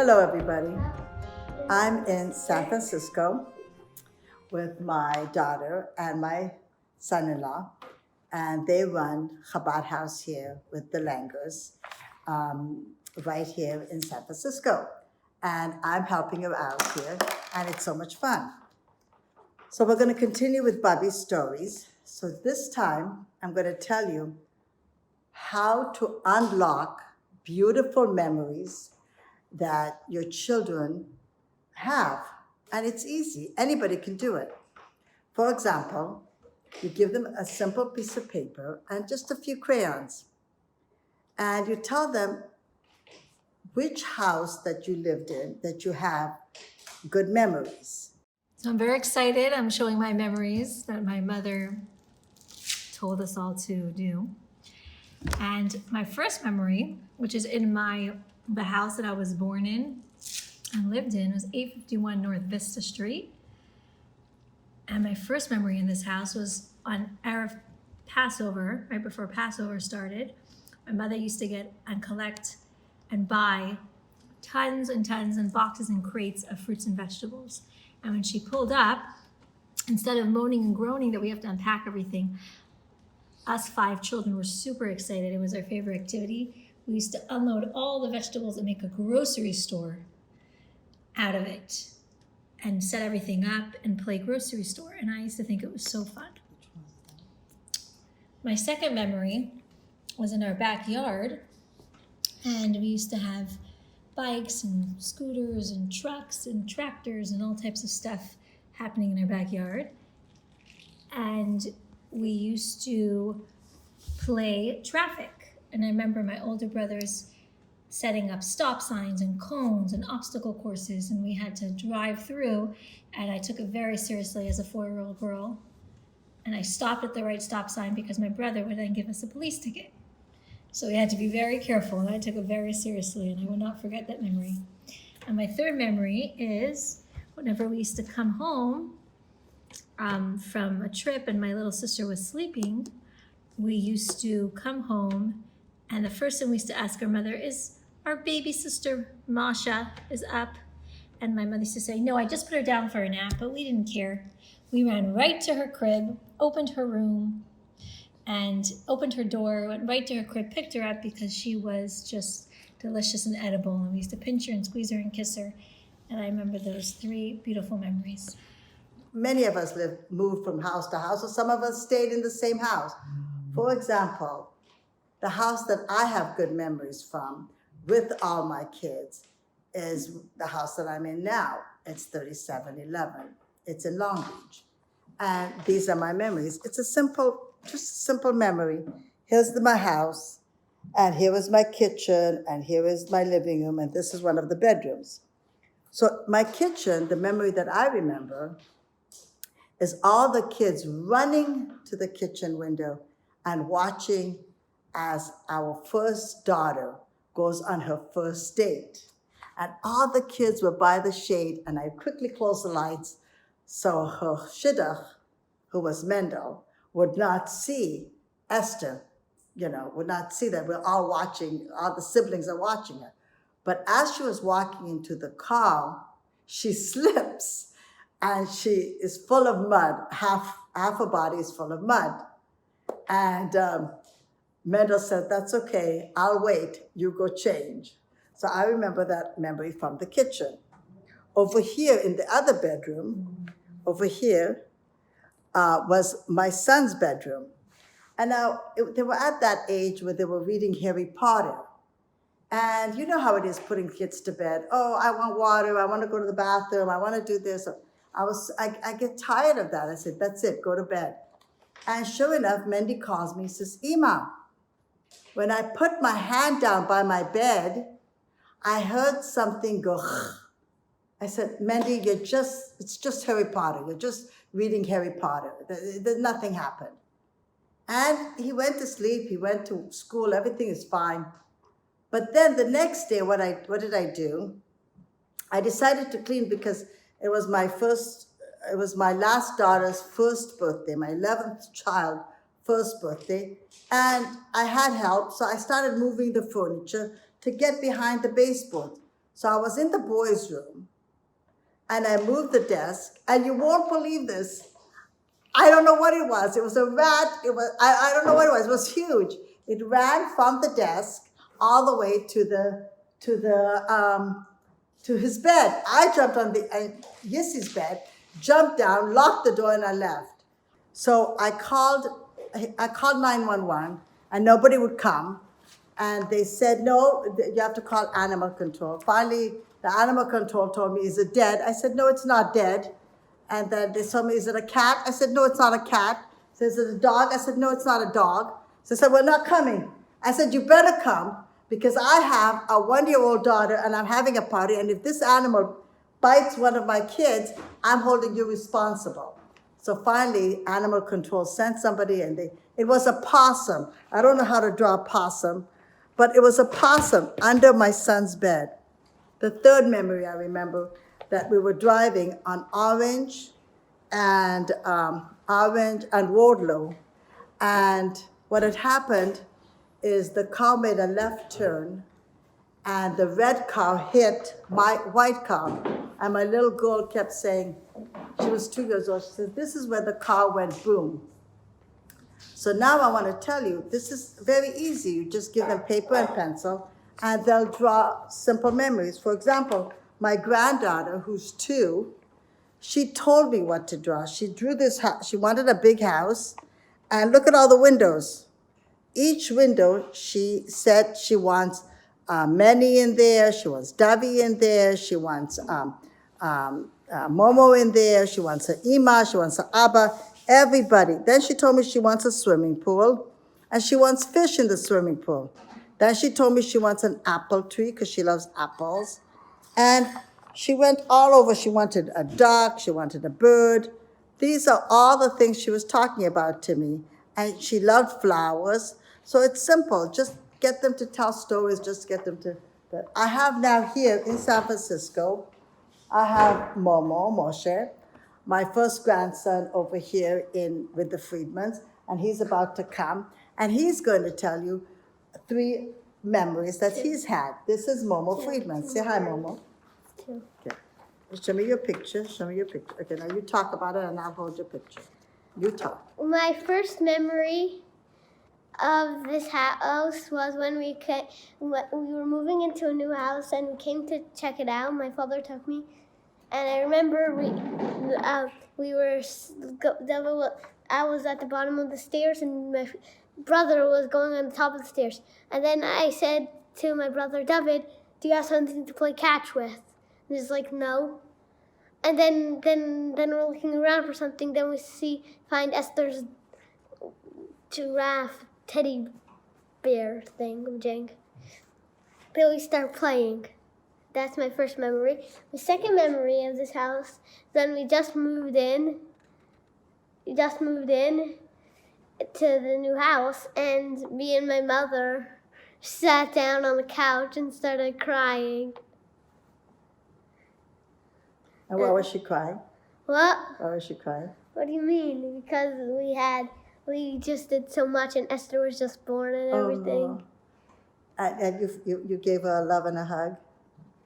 Hello, everybody. I'm in San Francisco with my daughter and my son in law, and they run Chabad House here with the Langers right here in San Francisco. And I'm helping her out here, and it's so much fun. So, we're going to continue with Bobby's stories. So, this time, I'm going to tell you how to unlock beautiful memories that your children have. And it's easy, anybody can do it. For example, you give them a simple piece of paper and just a few crayons, and you tell them which house that you lived in that you have good memories. So I'm very excited. I'm showing my memories that my mother told us all to do. And my first memory, which is in the house that I was born in and lived in, was 851 North Vista Street. And my first memory in this house was on Erev Passover, right before Passover started. My mother used to get and collect and buy tons and tons and boxes and crates of fruits and vegetables. And when she pulled up, instead of moaning and groaning that we have to unpack everything, us 5 children were super excited. It was our favorite activity. We used to unload all the vegetables and make a grocery store out of it and set everything up and play grocery store. And I used to think it was so fun. My second memory was in our backyard, and we used to have bikes and scooters and trucks and tractors and all types of stuff happening in our backyard. And we used to play traffic. And I remember my older brothers setting up stop signs and cones and obstacle courses, and we had to drive through. And I took it very seriously as a 4-year-old girl. And I stopped at the right stop sign because my brother would then give us a police ticket. So we had to be very careful, and I took it very seriously, and I will not forget that memory. And my third memory is whenever we used to come home from a trip and my little sister was sleeping, we used to come home, and the first thing we used to ask our mother is, our baby sister Masha is up? And my mother used to say, no, I just put her down for a nap, but we didn't care. We ran right to her crib, opened her room, and opened her door, went right to her crib, picked her up because she was just delicious and edible. And we used to pinch her and squeeze her and kiss her. And I remember those 3 beautiful memories. Many of us moved from house to house, or some of us stayed in the same house. For example, the house that I have good memories from with all my kids is the house that I'm in now. It's 3711. It's in Long Beach. And these are my memories. It's just a simple memory. Here's my house, and here is my kitchen, and here is my living room, and this is one of the bedrooms. So my kitchen, the memory that I remember, is all the kids running to the kitchen window and watching as our first daughter goes on her first date. And all the kids were by the shade, and I quickly closed the lights so her shidduch, who was Mendel, would not see Esther, would not see that. We're all watching, all the siblings are watching her. But as she was walking into the car, she slips and she is full of mud. Half her body is full of mud. And Mendel said, that's okay, I'll wait, you go change. So I remember that memory from the kitchen. Over here in the other bedroom, over here, was my son's bedroom. And now they were at that age where they were reading Harry Potter. And you know how it is putting kids to bed. Oh, I want water, I want to go to the bathroom, I want to do this. I get tired of that. I said, that's it, go to bed. And sure enough, Mendy calls me and says, Ima, when I put my hand down by my bed, I heard something go, I said, Mendy, it's just Harry Potter. You're just reading Harry Potter. Nothing happened. And he went to sleep, he went to school, everything is fine. But then the next day, what did I do? I decided to clean because it was my last daughter's first birthday, my 11th child first birthday. And I had help, so I started moving the furniture to get behind the baseboard. So I was in the boys' room, and I moved the desk, and you won't believe this. I don't know what it was. It was a rat. I don't know what it was. It was huge. It ran from the desk all the way to his bed. I jumped on Yissy's bed, jumped down, locked the door, and I left. So I called 911, and nobody would come. And they said, no, you have to call animal control. Finally, the animal control told me, is it dead? I said, no, it's not dead. And then they told me, is it a cat? I said, no, it's not a cat. They said, is it a dog? I said, no, it's not a dog. So they said, we're not coming. I said, you better come, because I have a 1-year-old daughter and I'm having a party. And if this animal bites one of my kids, I'm holding you responsible. So finally, animal control sent somebody, and it was a possum. I don't know how to draw a possum, but it was a possum under my son's bed. The third memory I remember, that we were driving on Orange and Wardlow, and what had happened is the car made a left turn, and the red car hit my white car, and my little girl kept saying, she was 2 years old, she said, this is where the car went boom. So now I want to tell you, this is very easy. You just give them paper and pencil, and they'll draw simple memories. For example, my granddaughter, who's 2, she told me what to draw. She drew this house. She wanted a big house, and look at all the windows. Each window, she said she wants Manny in there, she wants Davi in there, she wants Momo in there, she wants her Ima, she wants her Abba, everybody. Then she told me she wants a swimming pool, and she wants fish in the swimming pool. Then she told me she wants an apple tree because she loves apples. And she went all over. She wanted a duck, she wanted a bird. These are all the things she was talking about to me. And she loved flowers. So it's simple. Just get them to tell stories, just get them to. I have now here in San Francisco, I have Moshe, my first grandson over here with the Friedmans, and he's about to come. And he's going to tell you 3 memories that he's had. This is Momo Friedman. Say hi, Momo. Okay. Show me your picture. Show me your picture. Okay, now you talk about it, and I'll hold your picture. You talk. My first memory of this house was when we were moving into a new house, and we came to check it out. My father took me, and I remember I was at the bottom of the stairs, and my brother was going on the top of the stairs. And then I said to my brother, David, do you have something to play catch with? And he's like, no. And then we're looking around for something. Then we find Esther's giraffe teddy bear thing. Then we start playing. That's my first memory. My second memory of this house, then we just moved in. We just moved in to the new house, and me and my mother sat down on the couch and started crying. And why was she crying? What? Why was she crying? What do you mean? Because we just did so much, and Esther was just born and everything. And you gave her a love and a hug?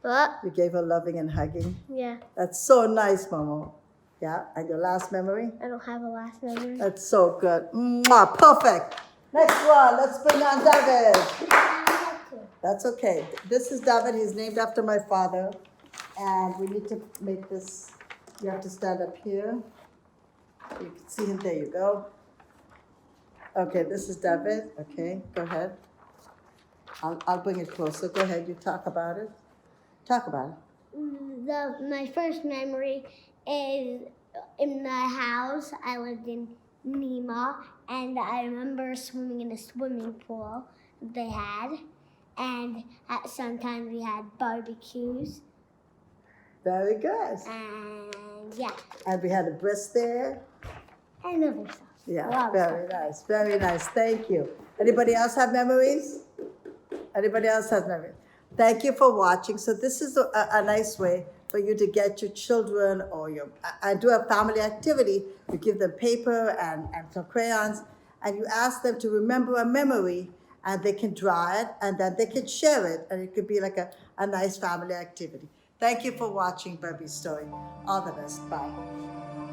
What? You gave her loving and hugging? Yeah. That's so nice, Momo. Yeah, and your last memory? I don't have a last memory. That's so good. Mwah, perfect. Next one, let's bring on David. That's okay. This is David. He's named after my father. And we need to make this, you have to stand up here. You can see him, there you go. Okay, this is David. Okay, go ahead. I'll bring it closer. Go ahead, you talk about it. Talk about it. My first memory is in the house. I lived in Nima, and I remember swimming in a swimming pool they had, and sometimes we had barbecues. Very good. And yeah. And we had a breast there. And other stuff. Yeah, very nice, very nice. Thank you. Anybody else have memories? Anybody else have memories? Thank you for watching. So this is a nice way for you to get your children or I do a family activity. You give them paper and some crayons, and you ask them to remember a memory, and they can draw it, and then they can share it, and it could be like a nice family activity. Thank you for watching Barbie's Story. All the best. Bye.